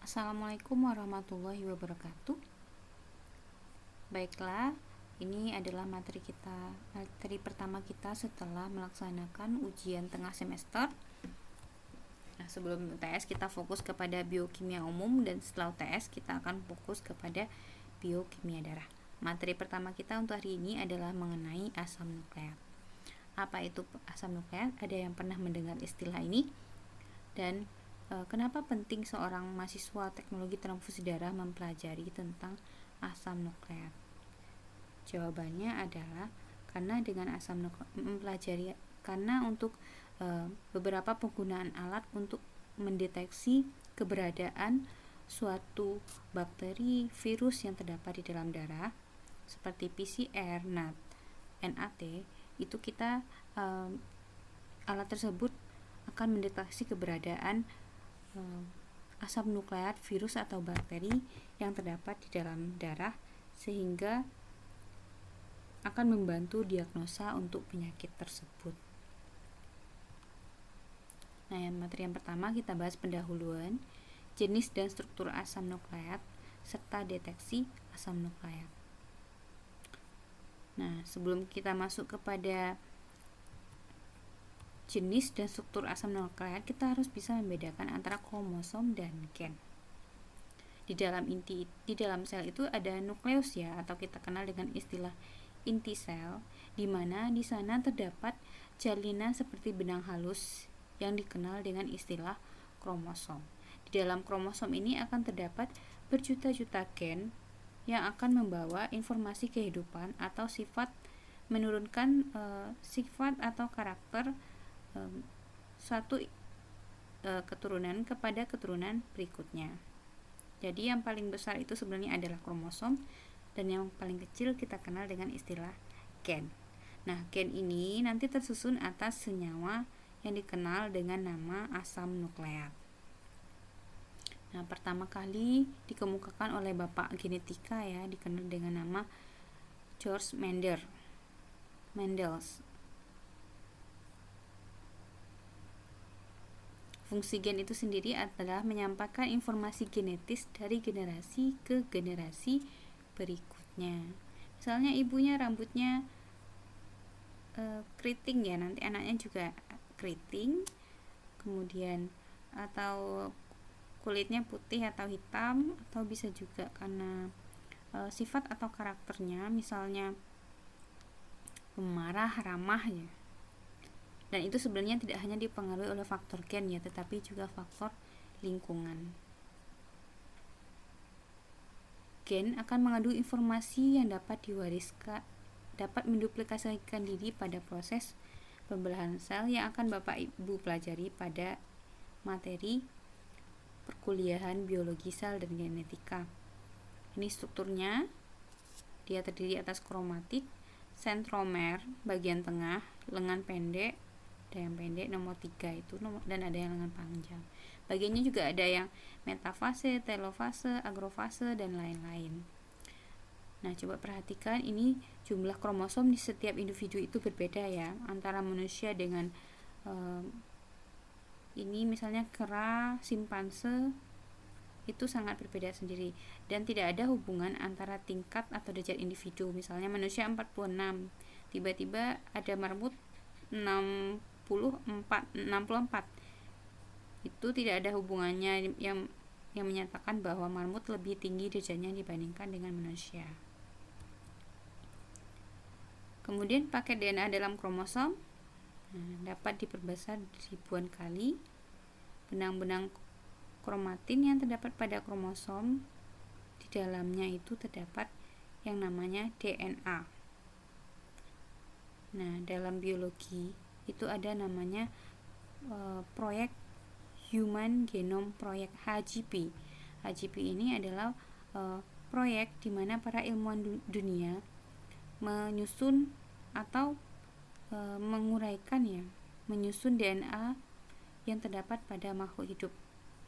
Assalamualaikum warahmatullahi wabarakatuh. Baiklah, ini adalah materi pertama kita setelah melaksanakan ujian tengah semester. Nah, sebelum UTS kita fokus kepada biokimia umum, dan setelah UTS kita akan fokus kepada biokimia darah. Materi pertama kita untuk hari ini adalah mengenai asam nukleat. Apa itu asam nukleat? Ada yang pernah mendengar istilah ini? Dan kenapa penting seorang mahasiswa teknologi transfusi darah mempelajari tentang asam nukleat? Jawabannya adalah karena dengan asam nukleat karena untuk beberapa penggunaan alat untuk mendeteksi keberadaan suatu bakteri, virus yang terdapat di dalam darah seperti PCR, NAT, itu kita alat tersebut akan mendeteksi keberadaan asam nukleat virus atau bakteri yang terdapat di dalam darah, sehingga akan membantu diagnosa untuk penyakit tersebut. Nah, materi yang pertama kita bahas pendahuluan, jenis dan struktur asam nukleat, serta deteksi asam nukleat. Nah, sebelum kita masuk kepada jenis dan struktur asam nukleat, kita harus bisa membedakan antara kromosom dan gen. Di dalam sel itu ada nukleus ya, atau kita kenal dengan istilah inti sel, di mana di sana terdapat jalinan seperti benang halus yang dikenal dengan istilah kromosom. Di dalam kromosom ini akan terdapat berjuta-juta gen yang akan membawa informasi kehidupan atau sifat, menurunkan sifat atau karakter suatu keturunan kepada keturunan berikutnya. Jadi yang paling besar itu sebenarnya adalah kromosom, dan yang paling kecil kita kenal dengan istilah gen. Nah, gen ini nanti tersusun atas senyawa yang dikenal dengan nama asam nukleat. Nah, pertama kali dikemukakan oleh bapak genetika ya, dikenal dengan nama George Mendels. Fungsi gen itu sendiri adalah menyampaikan informasi genetis dari generasi ke generasi berikutnya. Misalnya ibunya rambutnya keriting ya, nanti anaknya juga keriting. Kemudian atau kulitnya putih atau hitam, atau bisa juga karena sifat atau karakternya, misalnya pemarah, ramah ya. Dan itu sebenarnya tidak hanya dipengaruhi oleh faktor gen ya, tetapi juga faktor lingkungan. Gen akan mengandung informasi yang dapat diwariskan, dapat menduplikasikan diri pada proses pembelahan sel yang akan Bapak Ibu pelajari pada materi perkuliahan biologi sel dan genetika. Ini strukturnya, dia terdiri atas kromatit, sentromer bagian tengah, lengan pendek, ada yang pendek nomor 3 itu, dan ada yang lengan panjang. Bagiannya juga ada yang metafase, telofase, agrofase, dan lain-lain. Nah, coba perhatikan ini jumlah kromosom di setiap individu itu berbeda ya, antara manusia dengan ini misalnya kera, simpanse itu sangat berbeda sendiri, dan tidak ada hubungan antara tingkat atau derajat individu. Misalnya manusia 46, tiba-tiba ada marmut 64, itu tidak ada hubungannya yang menyatakan bahwa marmut lebih tinggi derajatnya dibandingkan dengan manusia. Kemudian paket DNA dalam kromosom dapat diperbesar ribuan kali. Benang-benang kromatin yang terdapat pada kromosom, di dalamnya itu terdapat yang namanya DNA. Nah, dalam biologi itu ada namanya proyek Human Genome Project HGP. HGP ini adalah proyek di mana para ilmuwan dunia menyusun atau menyusun DNA yang terdapat pada makhluk hidup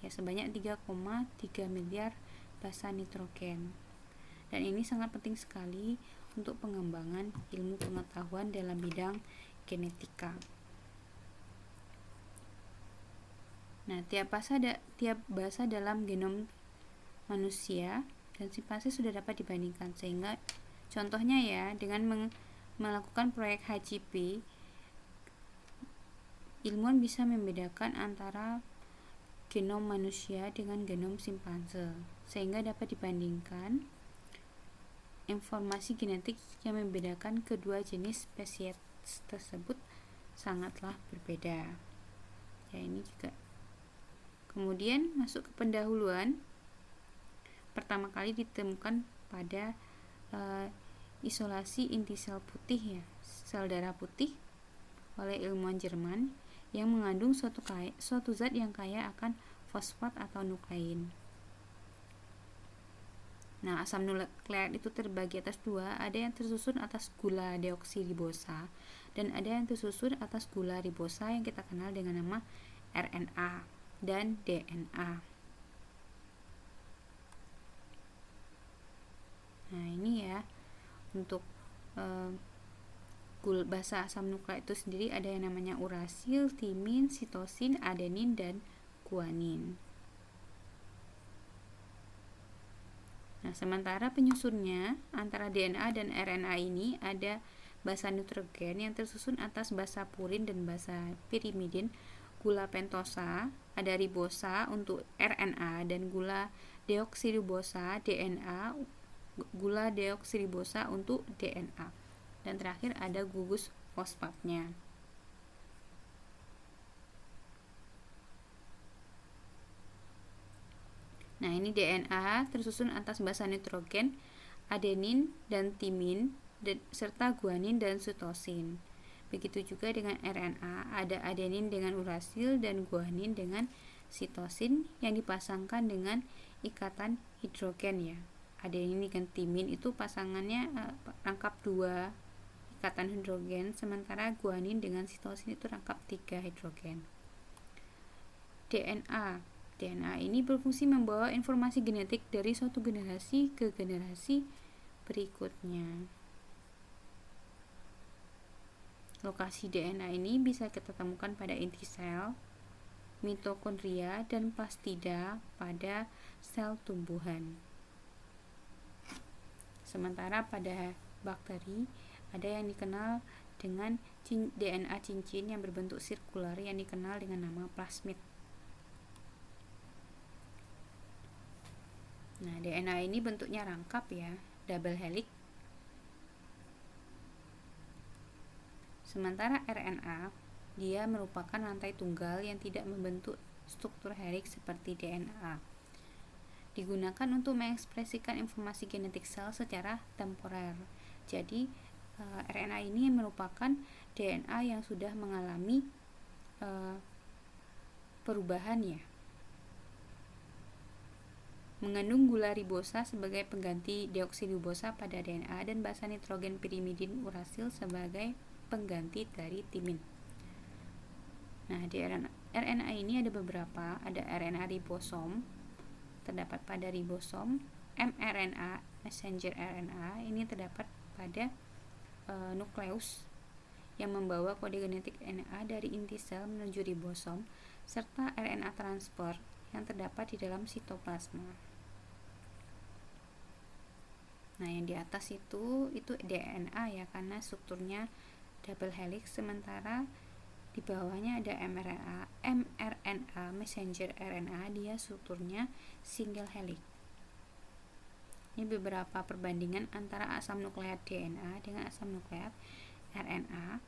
ya, sebanyak 3,3 miliar basa nitrogen. Dan ini sangat penting sekali untuk pengembangan ilmu pengetahuan dalam bidang genetika. Nah, tiap basa dalam genom manusia dan simpanse sudah dapat dibandingkan, sehingga contohnya ya, dengan melakukan proyek HGP, ilmuwan bisa membedakan antara genom manusia dengan genom simpanse, sehingga dapat dibandingkan informasi genetik yang membedakan kedua jenis spesies tersebut sangatlah berbeda. Ya, ini juga. Kemudian masuk ke pendahuluan. Pertama kali ditemukan pada isolasi inti sel putih ya, sel darah putih, oleh ilmuwan Jerman yang mengandung suatu zat yang kaya akan fosfat atau nuklein. Nah, asam nukleat itu terbagi atas dua, ada yang tersusun atas gula deoksiribosa dan ada yang tersusun atas gula ribosa yang kita kenal dengan nama RNA dan DNA. Nah, ini ya, untuk basa asam nukleat itu sendiri ada yang namanya urasil, timin, sitosin, adenin, dan guanin. Nah, sementara penyusunnya antara DNA dan RNA ini ada basa nitrogen yang tersusun atas basa purin dan basa pirimidin, gula pentosa, ada ribosa untuk RNA dan gula deoksiribosa DNA, gula deoksiribosa untuk DNA, dan terakhir ada gugus fosfatnya. Nah, ini DNA tersusun atas basa nitrogen, adenin dan timin, serta guanin dan sitosin. Begitu juga dengan RNA, ada adenin dengan urasil dan guanin dengan sitosin yang dipasangkan dengan ikatan hidrogen ya. Adenin dengan timin itu pasangannya rangkap 2 ikatan hidrogen, sementara guanin dengan sitosin itu rangkap 3 hidrogen. DNA ini berfungsi membawa informasi genetik dari suatu generasi ke generasi berikutnya. Lokasi DNA ini bisa kita temukan pada inti sel, mitokondria, dan plastida pada sel tumbuhan. Sementara pada bakteri ada yang dikenal dengan DNA cincin yang berbentuk sirkular yang dikenal dengan nama plasmid. Nah, DNA ini bentuknya rangkap ya, double helix. Sementara RNA, dia merupakan rantai tunggal yang tidak membentuk struktur helix seperti DNA. Digunakan untuk mengekspresikan informasi genetik sel secara temporer. Jadi, RNA ini merupakan DNA yang sudah mengalami perubahan ya. Mengandung gula ribosa sebagai pengganti deoksiribosa pada DNA dan basa nitrogen pirimidin urasil sebagai pengganti dari timin. Nah, di RNA ini ada beberapa, ada RNA ribosom, terdapat pada ribosom, mRNA, messenger RNA, ini terdapat pada nukleus yang membawa kode genetik DNA dari inti sel menuju ribosom, serta RNA transfer yang terdapat di dalam sitoplasma. Nah, yang di atas itu DNA ya, karena strukturnya double helix, sementara di bawahnya ada mRNA messenger RNA, dia strukturnya single helix. Ini beberapa perbandingan antara asam nukleat DNA dengan asam nukleat RNA.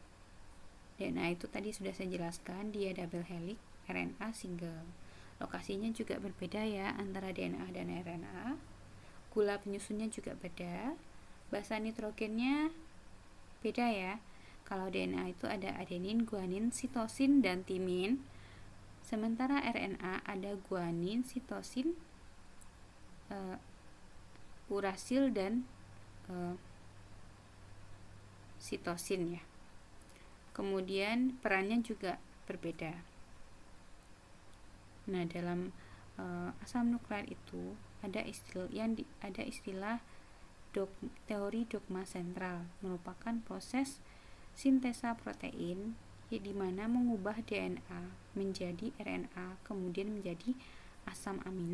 DNA itu tadi sudah saya jelaskan, dia double helix, RNA single. Lokasinya juga berbeda ya antara DNA dan RNA. Gula penyusunnya juga beda. Basa nitrogennya beda ya. Kalau DNA itu ada adenin, guanin, sitosin, dan timin. Sementara RNA ada guanin, sitosin, urasil, dan sitosin ya. Kemudian perannya juga berbeda. Nah, dalam asam nukleat itu ada istilah teori dogma sentral, merupakan proses sintesa protein di mana mengubah DNA menjadi RNA kemudian menjadi asam amino.